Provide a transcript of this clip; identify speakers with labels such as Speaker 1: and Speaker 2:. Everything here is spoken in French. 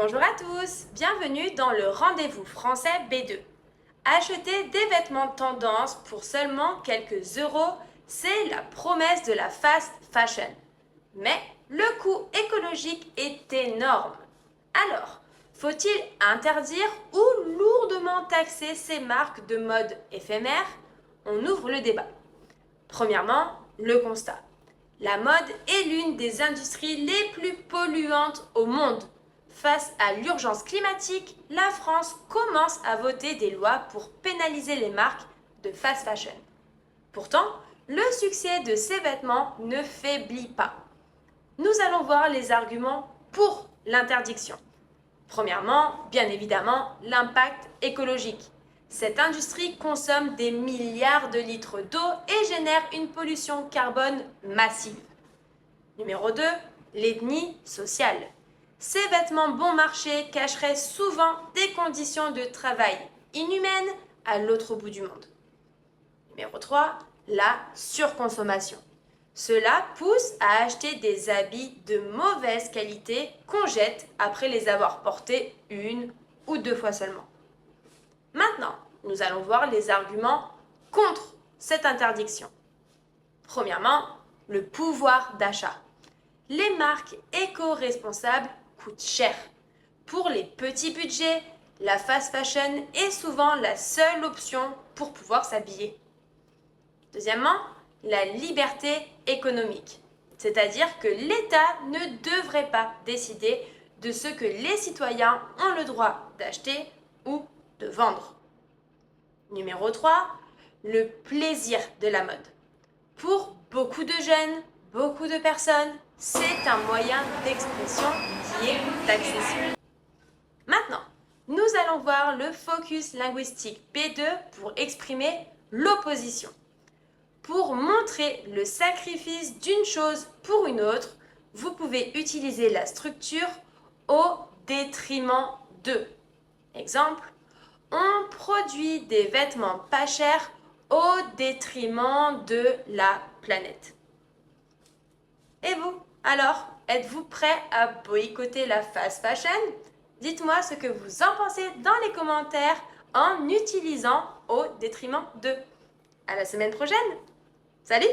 Speaker 1: Bonjour à tous, bienvenue dans le rendez-vous français B2. Acheter des vêtements de tendance pour seulement quelques euros, c'est la promesse de la fast fashion. Mais le coût écologique est énorme. Alors, faut-il interdire ou lourdement taxer ces marques de mode éphémère? On ouvre le débat. Premièrement, le constat. La mode est l'une des industries les plus polluantes au monde. Face à l'urgence climatique, la France commence à voter des lois pour pénaliser les marques de fast fashion. Pourtant, le succès de ces vêtements ne faiblit pas. Nous allons voir les arguments pour l'interdiction. Premièrement, bien évidemment, l'impact écologique. Cette industrie consomme des milliards de litres d'eau et génère une pollution carbone massive. Numéro 2, l'ethnie sociale. Ces vêtements bon marché cacheraient souvent des conditions de travail inhumaines à l'autre bout du monde. Numéro 3, la surconsommation. Cela pousse à acheter des habits de mauvaise qualité qu'on jette après les avoir portés une ou deux fois seulement. Maintenant, nous allons voir les arguments contre cette interdiction. Premièrement, le pouvoir d'achat. Les marques éco-responsables coûtent cher. Pour les petits budgets, la fast fashion est souvent la seule option pour pouvoir s'habiller. Deuxièmement, la liberté économique. C'est-à-dire que l'État ne devrait pas décider de ce que les citoyens ont le droit d'acheter ou de vendre. Numéro 3, le plaisir de la mode. Pour beaucoup de jeunes, beaucoup de personnes, c'est un moyen d'expression qui est accessible. Maintenant, nous allons voir le focus linguistique B2 pour exprimer l'opposition. Pour montrer le sacrifice d'une chose pour une autre, vous pouvez utiliser la structure au détriment de. Exemple, on produit des vêtements pas chers au détriment de la planète. Et vous, alors, êtes-vous prêt à boycotter la fast fashion? Dites-moi ce que vous en pensez dans les commentaires en utilisant au détriment de. À la semaine prochaine! Salut!